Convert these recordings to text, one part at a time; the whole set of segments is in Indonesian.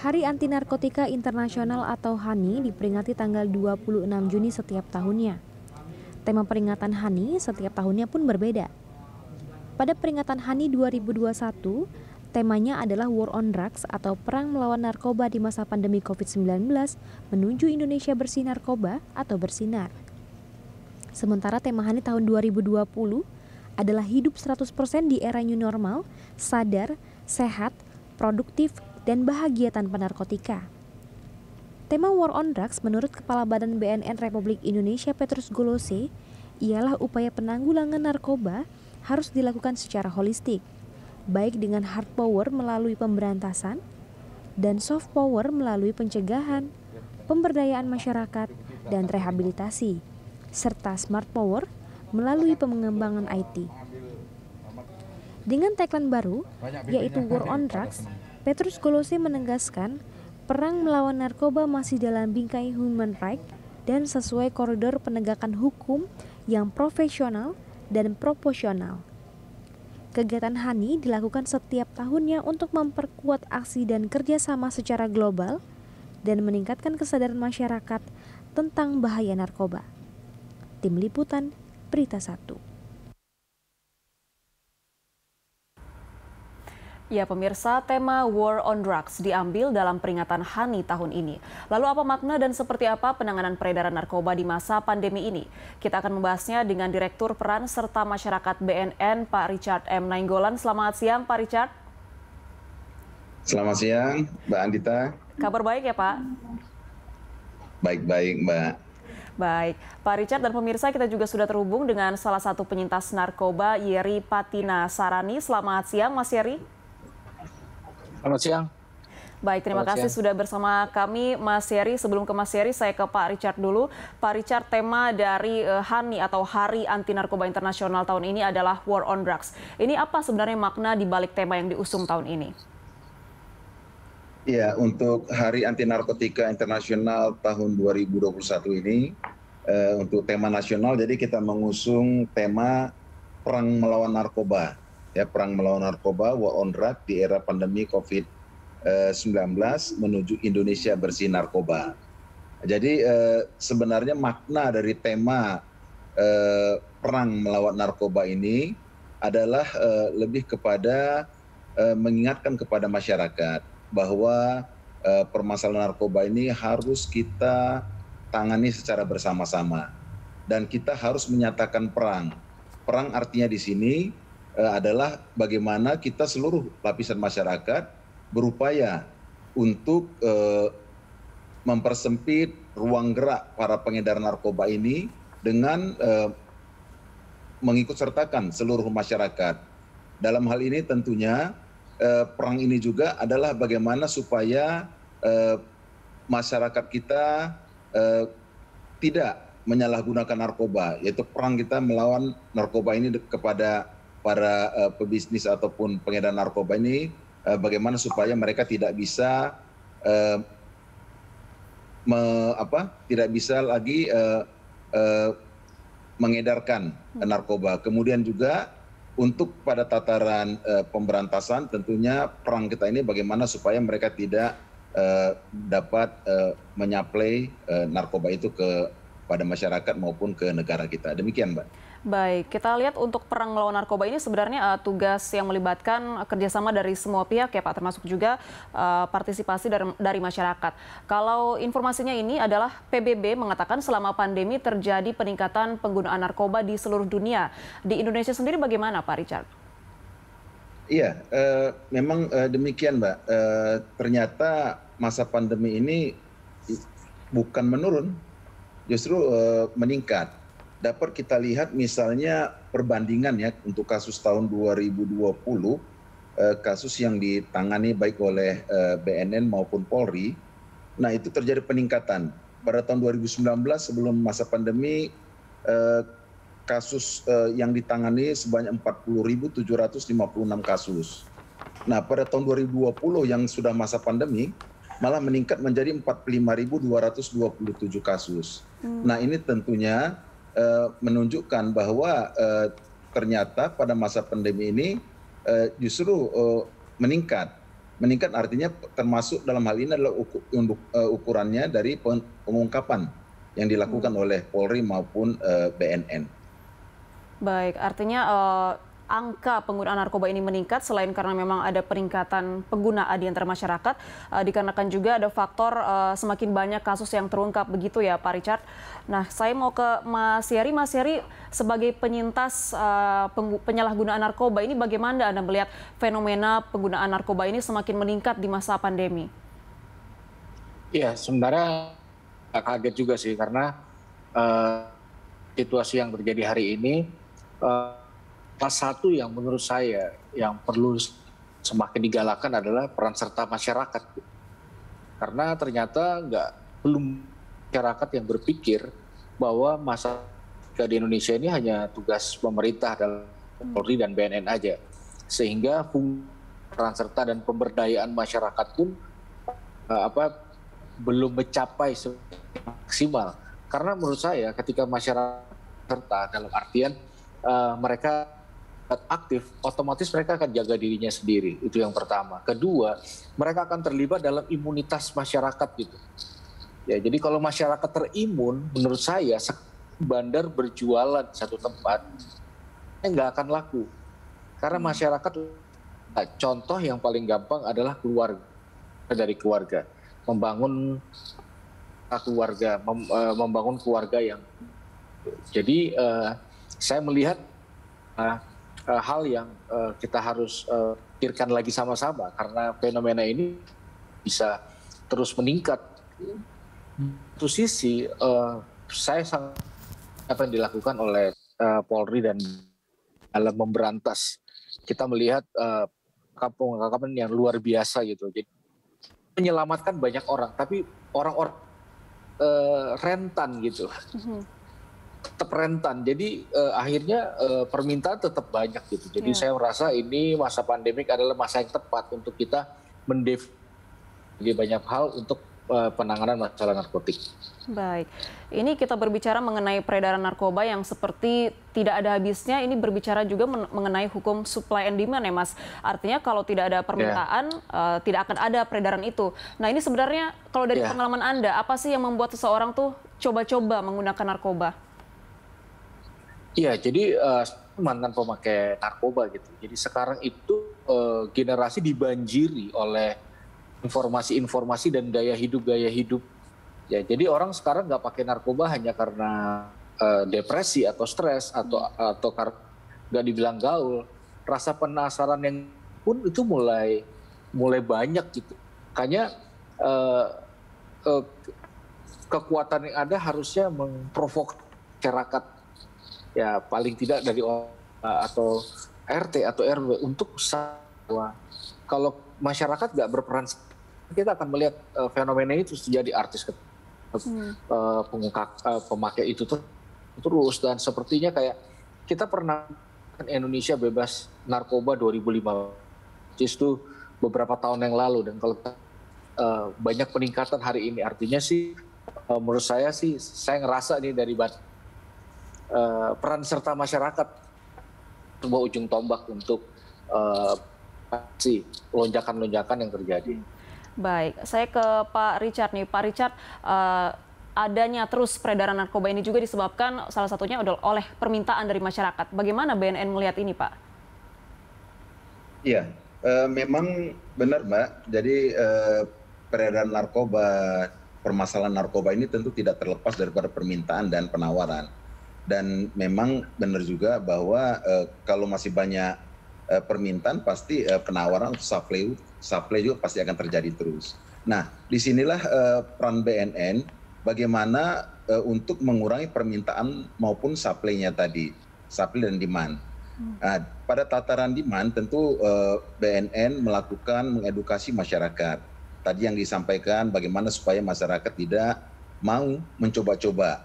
Hari Anti Narkotika Internasional atau HANI diperingati tanggal 26 Juni setiap tahunnya. Tema peringatan HANI setiap tahunnya pun berbeda. Pada peringatan HANI 2021, temanya adalah War on Drugs atau Perang Melawan Narkoba di masa pandemi COVID-19 menuju Indonesia bersih narkoba atau bersinar. Sementara tema HANI tahun 2020 adalah hidup 100% di era new normal, sadar, sehat, produktif, dan bahagia tanpa narkotika. Tema War on Drugs menurut Kepala Badan BNN Republik Indonesia Petrus Golose ialah upaya penanggulangan narkoba harus dilakukan secara holistik, baik dengan hard power melalui pemberantasan dan soft power melalui pencegahan, pemberdayaan masyarakat, dan rehabilitasi, serta smart power melalui pengembangan IT. Dengan tagline baru, yaitu War on Drugs, Petrus Golose menegaskan perang melawan narkoba masih dalam bingkai human rights dan sesuai koridor penegakan hukum yang profesional dan proporsional. Kegiatan HANI dilakukan setiap tahunnya untuk memperkuat aksi dan kerjasama secara global dan meningkatkan kesadaran masyarakat tentang bahaya narkoba. Tim Liputan, Berita 1. Ya pemirsa, tema War on Drugs diambil dalam peringatan HANI tahun ini. Lalu apa makna dan seperti apa penanganan peredaran narkoba di masa pandemi ini? Kita akan membahasnya dengan Direktur Peran serta Masyarakat BNN, Pak Richard M. Nainggolan. Selamat siang Pak Richard. Selamat siang Mbak Andita. Kabar baik ya Pak? Baik-baik Mbak. Baik, Pak Richard dan pemirsa, kita juga sudah terhubung dengan salah satu penyintas narkoba, Yeri Patina Sarani. Selamat siang Mas Yeri. Selamat siang. Baik, terima kasih sudah bersama kami Mas Yeri. Sebelum ke Mas Yeri, saya ke Pak Richard dulu. Pak Richard, tema dari HANI atau Hari Anti Narkoba Internasional tahun ini adalah War on Drugs. Ini apa sebenarnya makna di balik tema yang diusung tahun ini? Ya, untuk Hari Anti Narkotika Internasional tahun 2021 ini, untuk tema nasional, jadi kita mengusung tema Perang Melawan Narkoba. Ya, perang melawan narkoba, war on drug di era pandemi COVID-19 menuju Indonesia bersih narkoba. Jadi sebenarnya makna dari tema perang melawan narkoba ini adalah lebih kepada mengingatkan kepada masyarakat bahwa permasalahan narkoba ini harus kita tangani secara bersama-sama dan kita harus menyatakan perang. Perang artinya di sini adalah bagaimana kita seluruh lapisan masyarakat berupaya untuk mempersempit ruang gerak para pengedar narkoba ini dengan mengikut sertakan seluruh masyarakat. Dalam hal ini tentunya perang ini juga adalah bagaimana supaya masyarakat kita tidak menyalahgunakan narkoba, yaitu perang kita melawan narkoba ini kepada para pebisnis ataupun pengedar narkoba ini, bagaimana supaya mereka tidak bisa tidak bisa lagi mengedarkan narkoba. Kemudian juga untuk pada tataran pemberantasan, tentunya perang kita ini bagaimana supaya mereka tidak dapat menyaplai narkoba itu kepada masyarakat maupun ke negara kita. Demikian, Mbak. Baik, kita lihat untuk perang melawan narkoba ini sebenarnya tugas yang melibatkan kerjasama dari semua pihak ya Pak, termasuk juga partisipasi dari masyarakat. Kalau informasinya ini adalah PBB mengatakan selama pandemi terjadi peningkatan penggunaan narkoba di seluruh dunia. Di Indonesia sendiri bagaimana Pak Richard? Iya, memang demikian Mbak. Ternyata masa pandemi ini bukan menurun, justru meningkat. Dapat kita lihat misalnya perbandingan ya untuk kasus tahun 2020, kasus yang ditangani baik oleh BNN maupun Polri, nah itu terjadi peningkatan. Pada tahun 2019 sebelum masa pandemi, kasus yang ditangani sebanyak 40.756 kasus. Nah pada tahun 2020 yang sudah masa pandemi, malah meningkat menjadi 45.227 kasus. Nah ini tentunya menunjukkan bahwa ternyata pada masa pandemi ini justru meningkat Meningkat artinya termasuk dalam hal ini adalah ukurannya dari pengungkapan yang dilakukan oleh Polri maupun BNN. Baik, artinya angka penggunaan narkoba ini meningkat selain karena memang ada peningkatan penggunaan di antara masyarakat, dikarenakan juga ada faktor semakin banyak kasus yang terungkap, begitu ya Pak Richard. Nah, saya mau ke Mas Heri. Mas Heri, sebagai penyintas penyalahgunaan narkoba ini, bagaimana Anda melihat fenomena penggunaan narkoba ini semakin meningkat di masa pandemi? Iya, sebenarnya kaget juga sih karena situasi yang terjadi hari ini, salah satu yang menurut saya yang perlu semakin digalakan adalah peran serta masyarakat. Karena ternyata belum masyarakat yang berpikir bahwa masalah di Indonesia ini hanya tugas pemerintah dalam Polri dan BNN aja. Sehingga peran serta dan pemberdayaan masyarakat pun belum mencapai maksimal. Karena menurut saya ketika masyarakat serta dalam artian mereka aktif, otomatis mereka akan jaga dirinya sendiri. Itu yang pertama. Kedua, mereka akan terlibat dalam imunitas masyarakat gitu. Ya, jadi kalau masyarakat terimun, menurut saya bandar berjualan di satu tempat nggak akan laku. Karena masyarakat, contoh yang paling gampang adalah keluarga, dari keluarga, membangun keluarga yang. Jadi saya melihat hal yang kita harus pikirkan lagi sama-sama karena fenomena ini bisa terus meningkat. Satu sisi saya sangat apa yang dilakukan oleh Polri dan dalam memberantas, kita melihat pengungkapan yang luar biasa gitu. Jadi menyelamatkan banyak orang, tapi orang-orang rentan gitu. Tetap rentan, jadi akhirnya permintaan tetap banyak gitu. Jadi saya merasa ini masa pandemik adalah masa yang tepat untuk kita mendefinisikan banyak hal untuk penanganan masalah narkotik. Baik, ini kita berbicara mengenai peredaran narkoba yang seperti tidak ada habisnya. Ini berbicara juga mengenai hukum supply and demand ya Mas. Artinya kalau tidak ada permintaan, tidak akan ada peredaran itu. Nah ini sebenarnya kalau dari pengalaman Anda, apa sih yang membuat seseorang tuh coba-coba menggunakan narkoba? Iya, jadi mantan pemakai narkoba gitu. Jadi sekarang itu generasi dibanjiri oleh informasi-informasi dan gaya hidup. Ya, jadi orang sekarang nggak pakai narkoba hanya karena depresi atau stres atau karena nggak dibilang gaul. Rasa penasaran yang pun itu mulai banyak gitu. Makanya kekuatan yang ada harusnya memprovokasi masyarakat. Ya paling tidak dari atau RT atau RW untuk kalau masyarakat nggak berperan, kita akan melihat fenomena itu terjadi, artis pemakai itu terus, dan sepertinya kayak kita pernah Indonesia bebas narkoba 2005 itu beberapa tahun yang lalu, dan kalau banyak peningkatan hari ini, artinya sih menurut saya ngerasa nih dari peran serta masyarakat sebuah ujung tombak untuk lonjakan-lonjakan yang terjadi. Baik, saya ke Pak Richard nih. Pak Richard, adanya terus peredaran narkoba ini juga disebabkan salah satunya oleh permintaan dari masyarakat. Bagaimana BNN melihat ini, Pak? Iya, memang benar Mbak. Jadi peredaran narkoba, permasalahan narkoba ini tentu tidak terlepas daripada permintaan dan penawaran. Dan memang benar juga bahwa kalau masih banyak permintaan, pasti penawaran supply juga pasti akan terjadi terus. Nah, disinilah peran BNN bagaimana untuk mengurangi permintaan maupun supply-nya tadi, supply dan demand. Nah, pada tataran demand tentu BNN melakukan mengedukasi masyarakat. Tadi yang disampaikan bagaimana supaya masyarakat tidak mau mencoba-coba.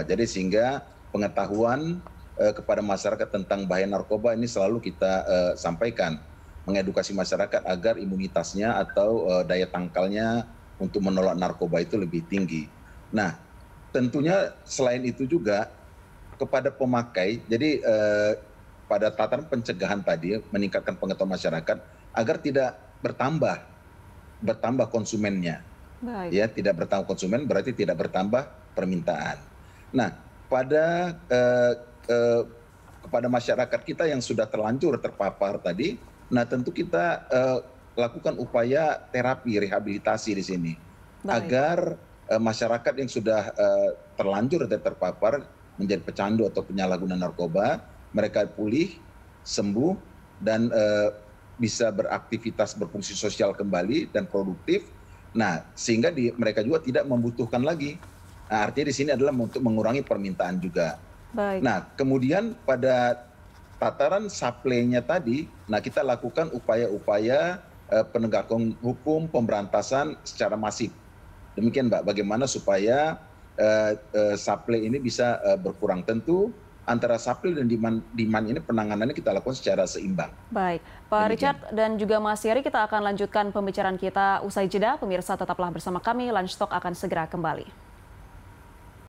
Jadi sehingga pengetahuan kepada masyarakat tentang bahaya narkoba ini selalu kita sampaikan, mengedukasi masyarakat agar imunitasnya atau daya tangkalnya untuk menolak narkoba itu lebih tinggi. Nah, tentunya selain itu juga kepada pemakai, jadi pada tataran pencegahan tadi meningkatkan pengetahuan masyarakat agar tidak bertambah konsumennya. Baik. Ya, tidak bertambah konsumen berarti tidak bertambah permintaan. Nah, kepada masyarakat kita yang sudah terlanjur terpapar tadi, nah tentu kita lakukan upaya terapi rehabilitasi di sini. Baik. Agar masyarakat yang sudah terlanjur dan terpapar menjadi pecandu atau penyalahguna narkoba, mereka pulih, sembuh, dan bisa beraktivitas berfungsi sosial kembali dan produktif. Nah, sehingga mereka juga tidak membutuhkan lagi. Nah, artinya di sini adalah untuk mengurangi permintaan juga. Baik. Nah, kemudian pada tataran supply-nya tadi, nah kita lakukan upaya-upaya penegakan hukum, pemberantasan secara masif. Demikian Mbak, bagaimana supaya supply ini bisa berkurang. Tentu antara supply dan demand ini penanganannya kita lakukan secara seimbang. Baik, Pak Richard dan juga Mas Yeri, kita akan lanjutkan pembicaraan kita usai jeda. Pemirsa tetaplah bersama kami, Lunch Talk akan segera kembali.